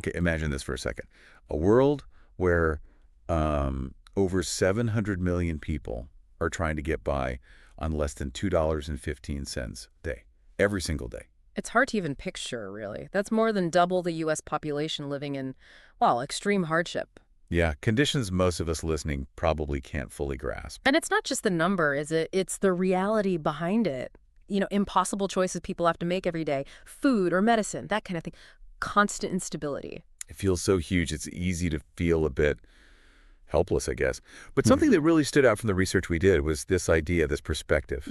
Okay, imagine this for a second. A world where over 700 million people are trying to get by on less than $2.15 a day, every single day. It's hard to even picture, really. That's more than double the U.S. population living in, well, extreme hardship. Yeah, conditions most of us listening probably can't fully grasp. And it's not just the number, is it? It's the reality behind it. Impossible choices people have to make every day. Food or medicine, that kind of thing. Constant instability. It feels so huge, it's easy to feel a bit helpless, I guess. But something that really stood out from the research we did was this idea, this perspective,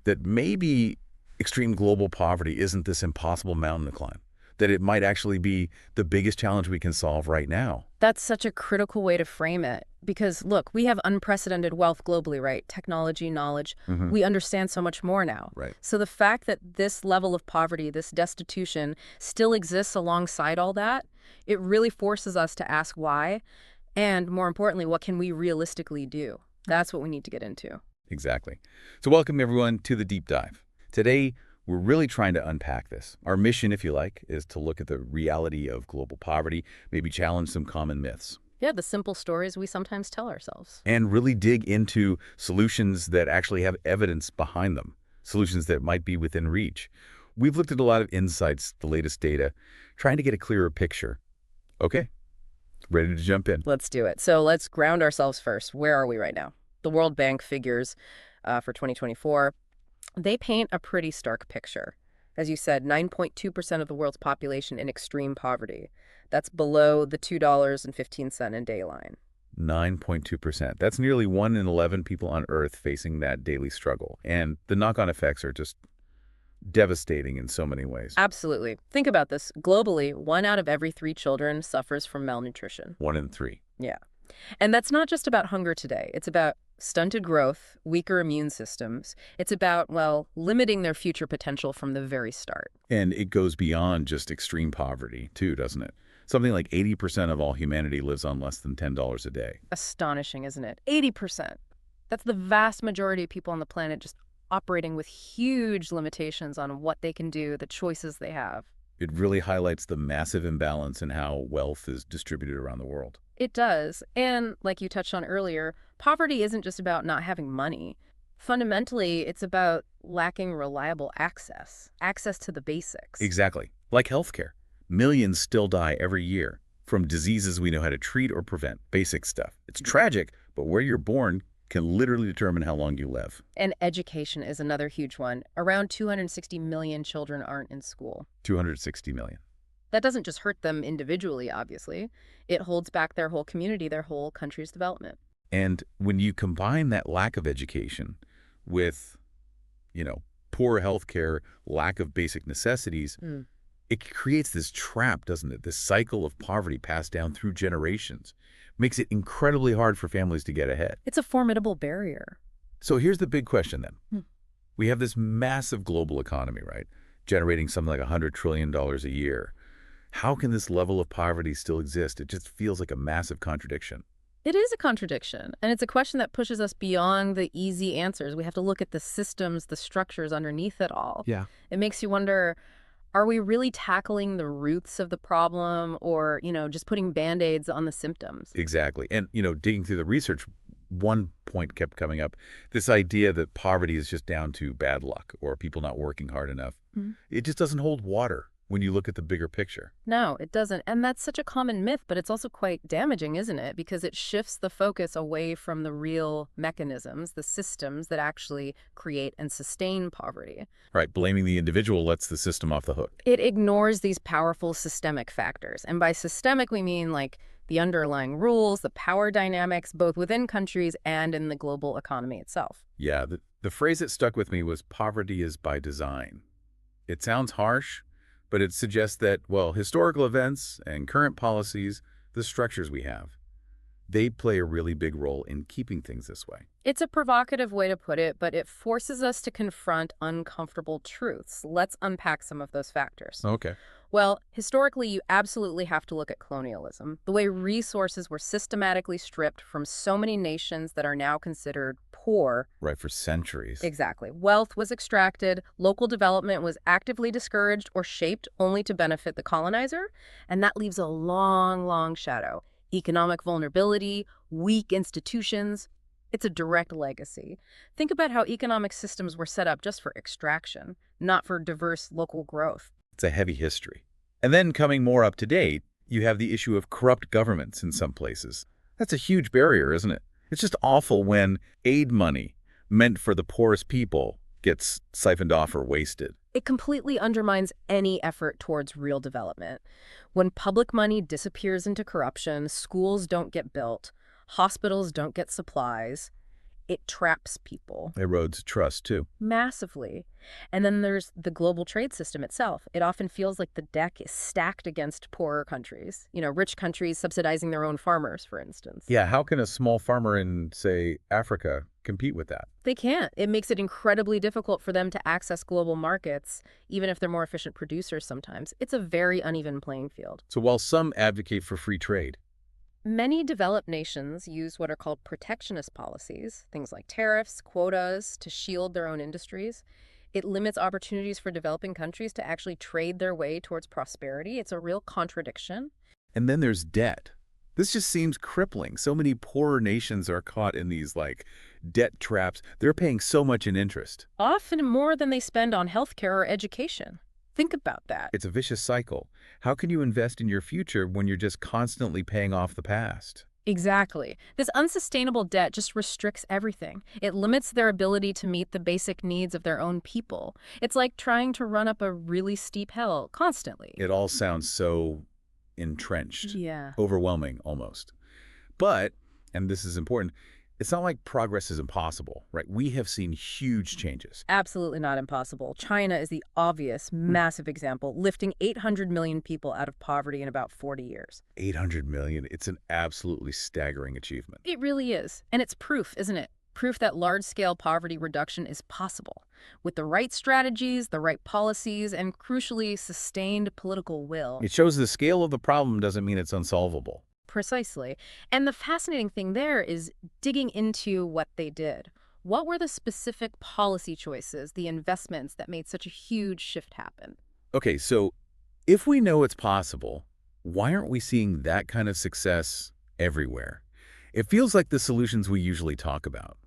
that maybe extreme global poverty isn't this impossible mountain to climb, that it might actually be the biggest challenge we can solve right now. That's such a critical way to frame it. Because, look, we have unprecedented wealth globally, right? Technology, knowledge. We understand so much more now. Right. So the fact that this level of poverty, this destitution, still exists alongside all that, it really forces us to ask why. And more importantly, what can we realistically do? That's what we need to get into. Exactly. So welcome, everyone, to the Deep Dive. Today, we're really trying to unpack this. Our mission, if you like, is to look at the reality of global poverty, maybe challenge some common myths. Yeah, the simple stories we sometimes tell ourselves. And really dig into solutions that actually have evidence behind them, solutions that might be within reach. We've looked at a lot of insights, the latest data, trying to get a clearer picture. Okay, ready to jump in? Let's do it. So let's ground ourselves first. Where are we right now? The World Bank figures for 2024, they paint a pretty stark picture. As you said, 9.2% of the world's population in extreme poverty. That's below the $2.15 a day line. 9.2%. That's nearly 1 in 11 people on Earth facing that daily struggle. And the knock-on effects are just devastating in so many ways. Absolutely. Think about this. Globally, 1 out of every 3 children suffers from malnutrition. 1 in 3. Yeah. And that's not just about hunger today. It's about stunted growth, weaker immune systems. It's about, well, limiting their future potential from the very start. And it goes beyond just extreme poverty, too, doesn't it? Something like 80% of all humanity lives on less than $10 a day. Astonishing, isn't it? 80%. That's the vast majority of people on the planet just operating with huge limitations on what they can do, the choices they have. It really highlights the massive imbalance in how wealth is distributed around the world. It does. And like you touched on earlier, poverty isn't just about not having money. Fundamentally, it's about lacking reliable access to the basics. Exactly. Like healthcare. Millions still die every year from diseases we know how to treat or prevent, basic stuff. It's tragic, but where you're born can literally determine how long you live. And education is another huge one. Around 260 million children aren't in school. 260 million. That doesn't just hurt them individually, obviously. It holds back their whole community, their whole country's development. And when you combine that lack of education with, poor healthcare, lack of basic necessities, it creates this trap, doesn't it? This cycle of poverty passed down through generations. Makes it incredibly hard for families to get ahead. It's a formidable barrier. So here's the big question then. We have this massive global economy, right? Generating something like $100 trillion a year. How can this level of poverty still exist? It just feels like a massive contradiction. It is a contradiction, and it's a question that pushes us beyond the easy answers. We have to look at the systems, the structures underneath it all. Yeah. It makes you wonder, are we really tackling the roots of the problem or, just putting Band-Aids on the symptoms? Exactly. And, digging through the research, one point kept coming up, this idea that poverty is just down to bad luck or people not working hard enough. It just doesn't hold water when you look at the bigger picture. No, it doesn't. And that's such a common myth, but it's also quite damaging, isn't it? Because it shifts the focus away from the real mechanisms, the systems that actually create and sustain poverty. Right. Blaming the individual lets the system off the hook. It ignores these powerful systemic factors. And by systemic, we mean like the underlying rules, the power dynamics, both within countries and in the global economy itself. Yeah. The phrase that stuck with me was poverty is by design. It sounds harsh, but it suggests that, well, historical events and current policies, the structures we have, they play a really big role in keeping things this way. It's a provocative way to put it, but it forces us to confront uncomfortable truths. Let's unpack some of those factors. Okay. Well, historically, you absolutely have to look at colonialism, the way resources were systematically stripped from so many nations that are now considered poor. Right, for centuries. Exactly. Wealth was extracted, local development was actively discouraged or shaped only to benefit the colonizer, and that leaves a long, long shadow. Economic vulnerability, weak institutions. It's a direct legacy. Think about how economic systems were set up just for extraction, not for diverse local growth. It's a heavy history. And then coming more up to date, you have the issue of corrupt governments in some places. That's a huge barrier, isn't it? It's just awful when aid money meant for the poorest people gets siphoned off or wasted. It completely undermines any effort towards real development. When public money disappears into corruption, schools don't get built, hospitals don't get supplies, it traps people Erodes trust, too. massively. And then there's the global trade system itself. It often feels like the deck is stacked against poorer countries. Rich countries subsidizing their own farmers, for instance. Yeah, how can a small farmer in, say, Africa compete with that? They can't. It makes it incredibly difficult for them to access global markets, even if they're more efficient producers sometimes. It's a very uneven playing field. So while some advocate for free trade, Many developed nations use what are called protectionist policies, things like tariffs, quotas, to shield their own industries. It limits opportunities for developing countries to actually trade their way towards prosperity. It's a real contradiction. and then there's debt. This just seems crippling. So many poorer nations are caught in these, debt traps. They're paying so much in interest. Often more than they spend on healthcare or education. Think about that. It's a vicious cycle. How can you invest in your future when you're just constantly paying off the past? Exactly. This unsustainable debt just restricts everything. It limits their ability to meet the basic needs of their own people. It's like trying to run up a really steep hill constantly. It all sounds so entrenched, Yeah. overwhelming almost. But, and this is important, it's not like progress is impossible, right? We have seen huge changes. Absolutely not impossible. China is the obvious, massive example, lifting 800 million people out of poverty in about 40 years. 800 million, it's an absolutely staggering achievement. It really is. And it's proof, isn't it? Proof that large-scale poverty reduction is possible. With the right strategies, the right policies, and crucially, sustained political will. It shows the scale of the problem doesn't mean it's unsolvable. Precisely. And the fascinating thing there is digging into what they did. What were the specific policy choices, the investments that made such a huge shift happen? Okay, so if we know it's possible, why aren't we seeing that kind of success everywhere? It feels like the solutions we usually talk about.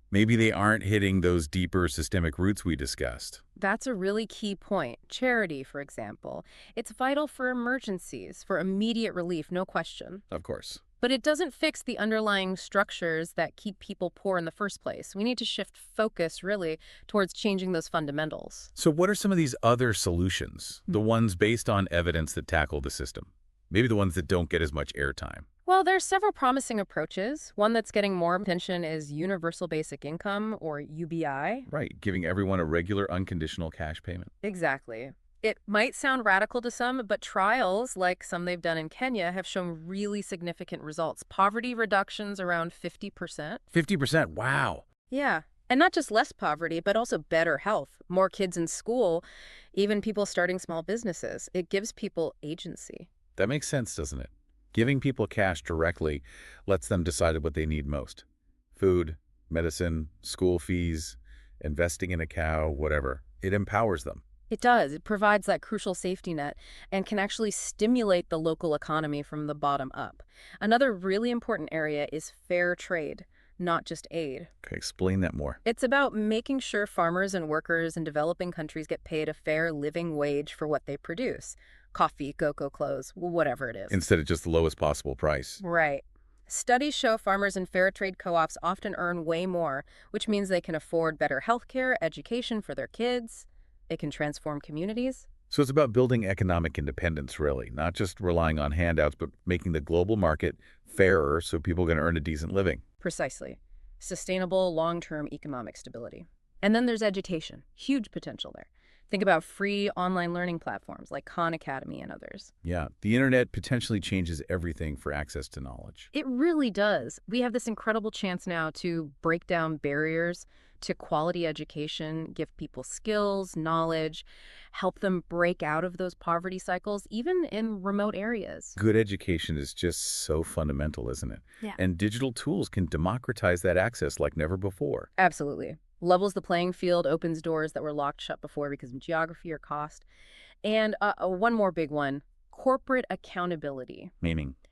Maybe they aren't hitting those deeper systemic roots we discussed. That's a really key point. Charity, for example. It's vital for emergencies, for immediate relief, no question. Of course. But it doesn't fix the underlying structures that keep people poor in the first place. We need to shift focus, really, towards changing those fundamentals. So what are some of these other solutions? The ones based on evidence that tackle the system? Maybe the ones that don't get as much airtime? Well, there's several promising approaches. One that's getting more attention is Universal Basic Income, or UBI. Right, giving everyone a regular unconditional cash payment. Exactly. It might sound radical to some, but trials, like some they've done in Kenya, have shown really significant results. Poverty reductions around 50%. 50%, wow. Yeah. And not just less poverty, but also better health, more kids in school, even people starting small businesses. It gives people agency. That makes sense, doesn't it? Giving people cash directly lets them decide what they need most. Food, medicine, school fees, investing in a cow, whatever. It empowers them. It does. It provides that crucial safety net and can actually stimulate the local economy from the bottom up. Another really important area is fair trade, not just aid. Okay, explain that more. It's about making sure farmers and workers in developing countries get paid a fair living wage for what they produce. Coffee, cocoa, clothes, whatever it is. Instead of just the lowest possible price. Right. Studies show farmers in fair trade co-ops often earn way more, which means they can afford better healthcare, education for their kids. It can transform communities. So it's about building economic independence, really, not just relying on handouts, but making the global market fairer so people can earn a decent living. Precisely. Sustainable, long-term economic stability. And then there's education. Huge potential there. Think about free online learning platforms like Khan Academy and others. Yeah, the internet potentially changes everything for access to knowledge. It really does. We have this incredible chance now to break down barriers, to quality education, give people skills, knowledge, help them break out of those poverty cycles, even in remote areas. Good education is just so fundamental, isn't it? Yeah. And digital tools can democratize that access like never before. Absolutely. Levels the playing field, opens doors that were locked shut before because of geography or cost. And one more big one, corporate accountability.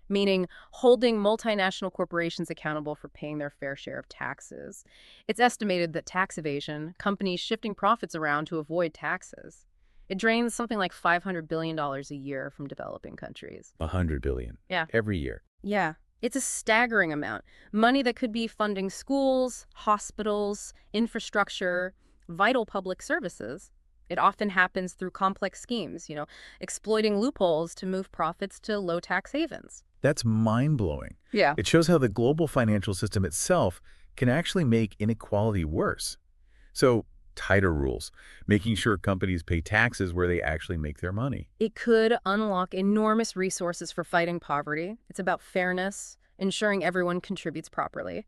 Meaning holding multinational corporations accountable for paying their fair share of taxes. It's estimated that tax evasion, companies shifting profits around to avoid taxes, it drains something like $500 billion a year from developing countries. $100 billion. Yeah. Every year. Yeah. It's a staggering amount. Money that could be funding schools, hospitals, infrastructure, vital public services. It often happens through complex schemes, exploiting loopholes to move profits to low-tax havens. That's mind-blowing. Yeah. It shows how the global financial system itself can actually make inequality worse. So, tighter rules, making sure companies pay taxes where they actually make their money. It could unlock enormous resources for fighting poverty. It's about fairness, ensuring everyone contributes properly.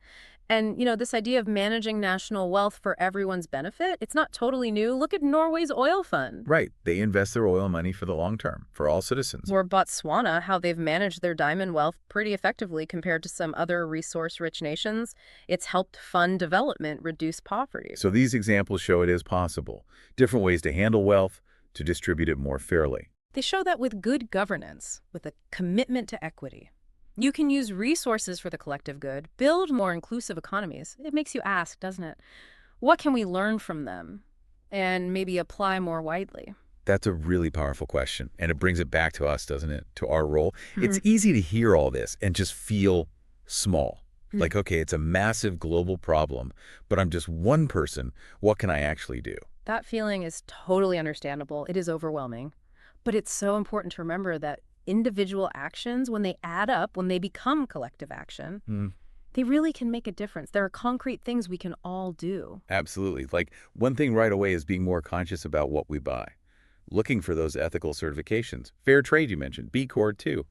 And, this idea of managing national wealth for everyone's benefit, it's not totally new. Look at Norway's oil fund. Right. They invest their oil money for the long term, for all citizens. Or Botswana, how they've managed their diamond wealth pretty effectively compared to some other resource-rich nations. It's helped fund development, reduce poverty. So these examples show it is possible. Different ways to handle wealth, to distribute it more fairly. They show that with good governance, with a commitment to equity, you can use resources for the collective good, build more inclusive economies. It makes you ask, doesn't it? What can we learn from them and maybe apply more widely? That's a really powerful question, and it brings it back to us, doesn't it, to our role. It's easy to hear all this and just feel small. Like, okay, it's a massive global problem, but I'm just one person. What can I actually do? That feeling is totally understandable. It is overwhelming. But it's so important to remember that individual actions, when they add up, when they become collective action, they really can make a difference. There are concrete things we can all do. Absolutely. Like, one thing right away is being more conscious about what we buy. Looking for those ethical certifications. Fair trade, you mentioned. B Corp, too.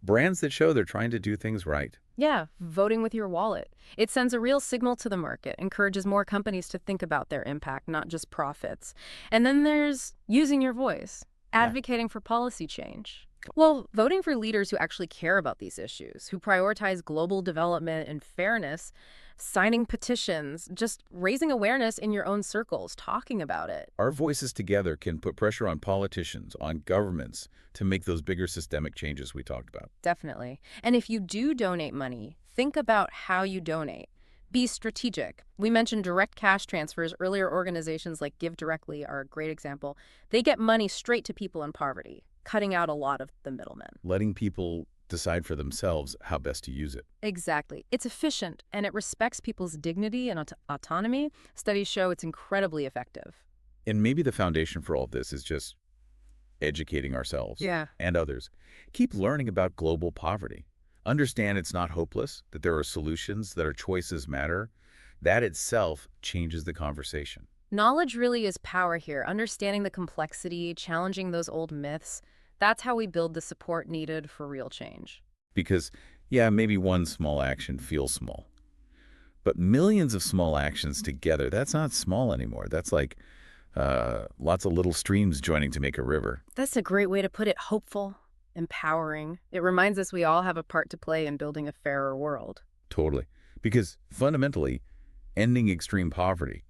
Brands that show they're trying to do things right. Yeah, voting with your wallet. It sends a real signal to the market, encourages more companies to think about their impact, not just profits. And then there's using your voice, advocating for policy change. Well, voting for leaders who actually care about these issues, who prioritize global development and fairness, signing petitions, just raising awareness in your own circles, talking about it. Our voices together can put pressure on politicians, on governments, to make those bigger systemic changes we talked about. Definitely. And if you do donate money, think about how you donate. Be strategic. We mentioned direct cash transfers earlier. Organizations like Give Directly are a great example. They get money straight to people in poverty, cutting out a lot of the middlemen. Letting people decide for themselves how best to use it. Exactly. It's efficient, and it respects people's dignity and autonomy. Studies show it's incredibly effective. And maybe the foundation for all this is just educating ourselves and others. Keep learning about global poverty. Understand it's not hopeless, that there are solutions, that our choices matter. That itself changes the conversation. Knowledge really is power here. Understanding the complexity, challenging those old myths, that's how we build the support needed for real change. Because, yeah, maybe one small action feels small. But millions of small actions together, that's not small anymore. That's like lots of little streams joining to make a river. That's a great way to put it. Hopeful, empowering. It reminds us we all have a part to play in building a fairer world. Totally. Because fundamentally, ending extreme poverty,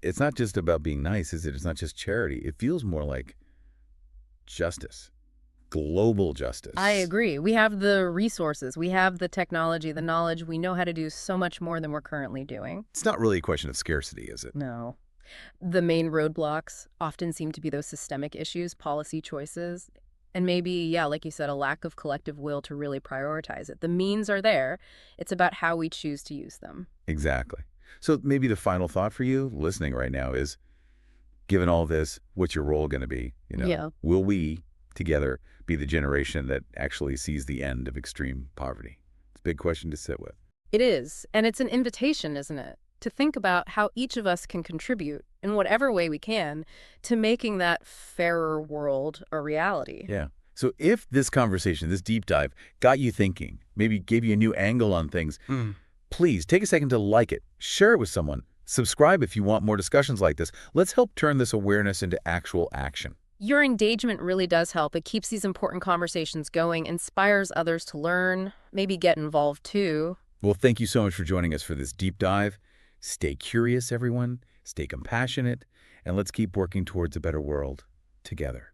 it's not just about being nice, is it? It's not just charity. It feels more like justice. Global justice. I agree. We have the resources, we have the technology, the knowledge. We know how to do so much more than we're currently doing. It's not really a question of scarcity, is it? No. The main roadblocks often seem to be those systemic issues, policy choices, and maybe, like you said, a lack of collective will to really prioritize it. The means are there. It's about how we choose to use them. Exactly. So maybe the final thought for you listening right now is, given all this, what's your role going to be? Will we together be the generation that actually sees the end of extreme poverty? It's a big question to sit with. It is, and it's an invitation, isn't it, to think about how each of us can contribute in whatever way we can to making that fairer world a reality. Yeah. So if this conversation, this deep dive, got you thinking, maybe gave you a new angle on things, please take a second to like it, share it with someone, Subscribe if you want more discussions like this. Let's help turn this awareness into actual action. Your engagement really does help. It keeps these important conversations going, inspires others to learn, maybe get involved too. Well, thank you so much for joining us for this deep dive. Stay curious, everyone. Stay compassionate. And let's keep working towards a better world together.